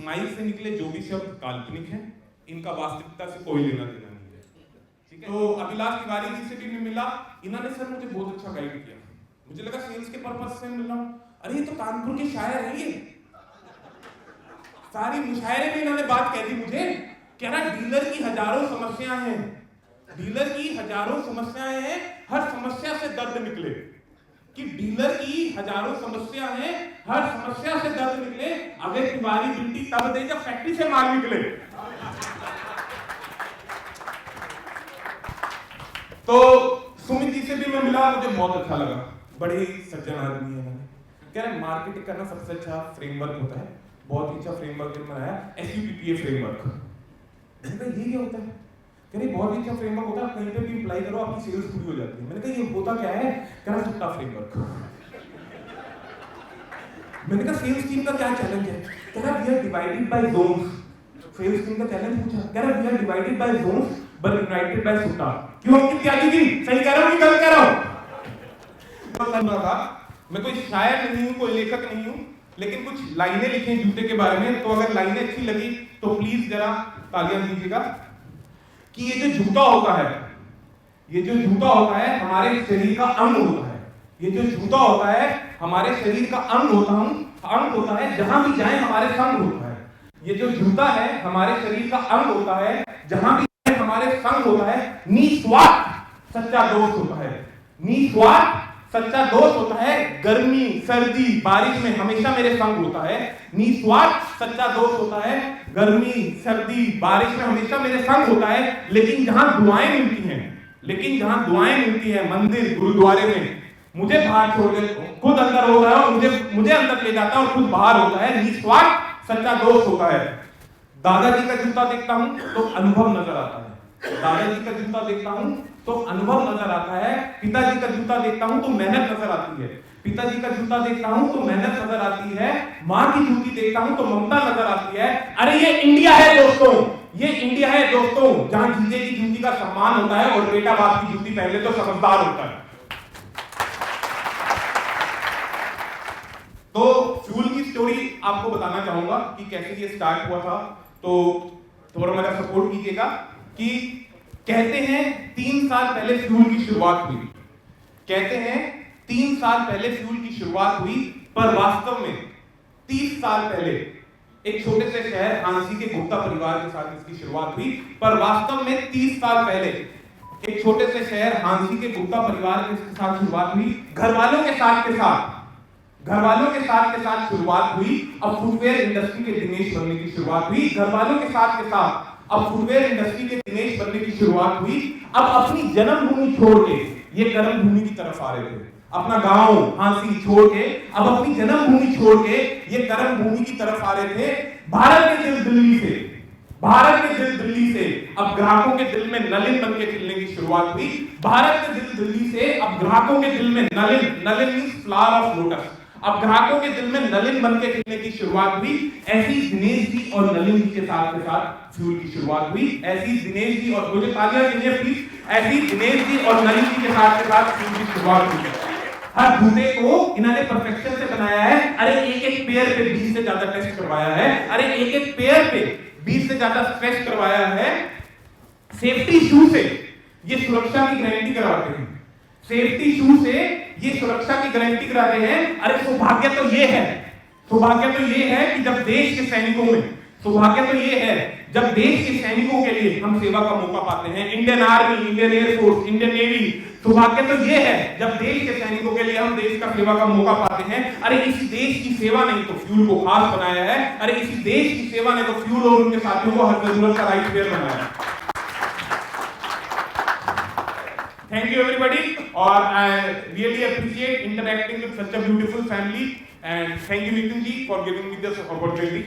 Smile से निकले जो भी शब्द काल्पनिक है, इनका वास्तविकता से कोई लेना देना नहीं है, ठीक है। तो अभिलाष तिवारी जी से भी मैं मिला, इन्होंने सर मुझे बहुत अच्छा गाइड किया, मुझे लगा सेल्स के पर्पस से मिल रहा हूं, अरे ये तो कानपुर के शायर है, ये सारी मुशायरे में इन्होंने बात कह दी मुझे, कह रहा डीलर की हजारों समस्याएं हैं, डीलर की हजारों समस्याएं हैं, हर समस्या से दर्द निकले, कि डीलर की हजारों समस्या हैं, हर समस्या से दर्द निकले, अगर तिवारी बिल्टी तब दे जब फैक्ट्री से माल निकले। तो सुमित जी से भी मैं मिला, मुझे बहुत अच्छा लगा, बड़े ही सज्जन आदमी है, कह रहे मार्केटिंग करना सबसे अच्छा फ्रेमवर्क होता है, बहुत ही अच्छा फ्रेमवर्क बनाया, SUPPA फ्रेमवर्क। मैंने कहा ये क्या होता है? कह रहे बहुत ही अच्छा फ्रेमवर्क होता है, कहीं पे भी अप्लाई करो आपकी सेल्स पूरी हो जाती है। मैंने कहा ये होता क्या है? कह रहा सुट्टा फ्रेमवर्क। मैंने कहा सेल्स टीम का क्या चैलेंज है? कह रहा we are divided by zones. Sales team का चैलेंज पूछा, कह रहा we are divided by zones but united by सुट्टा। क्यों अंकित त्यागी जी, सही कह रहा हूं कि गलत कह रहा हूं? मैं कोई शायर नहीं हूं, कोई लेखक नहीं हूं, लेकिन कुछ लाइनें लिखी जूते के बारे में, तो अगर लाइनें अच्छी लगी तो प्लीज जरा तालियां दीजिएगा। कि ये जो जूता होता है, ये जो जूता होता है हमारे शरीर का अंग होता है, ये जो जूता होता है हमारे शरीर का अंग होता है, जहां भी जाए हमारे संग होता है। ये जो जूता है हमारे शरीर का अंग होता है, जहां भी जाए हमारे संग होता है। निस्वार्थ सच्चा दोस्त होता है, निस्वार्थ सच्चा दोस्त होता है, गर्मी सर्दी बारिश में हमेशा मेरे संग होता है। निस्वार्थ सच्चा दोस्त होता है, गर्मी सर्दी बारिश में हमेशा मेरे संग होता है। लेकिन जहां दुआएं मिलती हैं मंदिर गुरुद्वारे में, मुझे बाहर छोड़ के खुद अंदर होता है और मुझे अंदर ले जाता है और खुद बाहर होता है। निस्वार्थ सच्चा दोस्त होता है। दादाजी का जूता देखता हूं तो अनुभव नजर आता है, दादाजी का जूता देखता हूं तो अनुभव नजर आता है। पिताजी का जूता देखता हूं तो मेहनत नजर आती है, पिताजी का जूता देखता हूं तो मेहनत नजर आती है। मां की जूती देखता हूं तो ममता नजर आती है। अरे ये इंडिया है दोस्तों, ये इंडिया है दोस्तों, जहां जीजे की जूती का सम्मान होता है और बेटा बाप की जूती पहले तो समझदार होता है। तो फ्यूल की स्टोरी आपको बताना चाहूंगा कि कैसे ये स्टार्ट हुआ था, तो थोड़ा मेरा सपोर्ट कीजिएगा। कि कहते हैं 3 साल पहले फ्यूल की शुरुआत हुई, कहते हैं 3 साल पहले फ्यूल की शुरुआत हुई, पर वास्तव में 30 साल पहले एक छोटे से शहर हांसी के गुप्ता परिवार के साथ इसकी शुरुआत हुई। पर वास्तव में 30 साल पहले एक छोटे से शहर हांसी के गुप्ता परिवार के साथ शुरुआत हुई, घर वालों के साथ शुरुआत हुई। अब फुटवेयर इंडस्ट्री के दिनेश बनने की शुरुआत हुई, घर वालों के साथ अब फुटवेयर इंडस्ट्री के दिनेश बनने की शुरुआत हुई। अब अपनी जन्मभूमि छोड़ के ये कर्म भूमि की तरफ आ रहे थे, अपना गांव हांसी छोड़ के अब अपनी जन्मभूमि छोड़ के ये कर्म भूमि की तरफ आ रहे थे। भारत के दिल दिल्ली से अब ग्राहकों के दिल में नलिन बन के खिलने की शुरुआत हुई। भारत के दिल्ली से अब ग्राहकों के दिल में Nalin means flower of lotus, अब ग्राहकों के दिल में नलिन बन के खिलने की शुरुआत हुई। ऐसी दिनेश जी और नलिन जी के साथ फ्यूल की शुरुआत हुई। ऐसी दिनेश जी और मुझे तालियां दीजिए प्लीज, ऐसी दिनेश जी और नलिन जी के साथ फ्यूल की शुरुआत हुई। हर जूते को इन्होंने परफेक्शन से बनाया है। अरे एक पेयर पे 20 से ज्यादा टेस्ट करवाया है, अरे एक पेयर पे 20 से ज्यादा टेस्ट करवाया है। सेफ्टी शू से ये सुरक्षा की गारंटी करवाते हैं, सेफ्टी शू से ये सुरक्षा की गारंटी कराते हैं। अरे सौभाग्य तो ये है कि जब देश के सैनिकों में, सौभाग्य तो ये है जब देश के सैनिकों के लिए हम सेवा का मौका पाते हैं, Indian army, Indian air force, Indian navy. सौभाग्य तो ये है जब देश के सैनिकों के लिए हम देश का सेवा का मौका पाते हैं। अरे इसी देश की सेवा ने तो फ्यूल को खास बनाया है, अरे इसी देश की सेवा ने तो फ्यूल और उनके साथियों को हर जरूरत का राइट पेयर बनाया है। Thank you everybody, or I really appreciate interacting with such a beautiful family, and thank you Nitin ji for giving me this opportunity.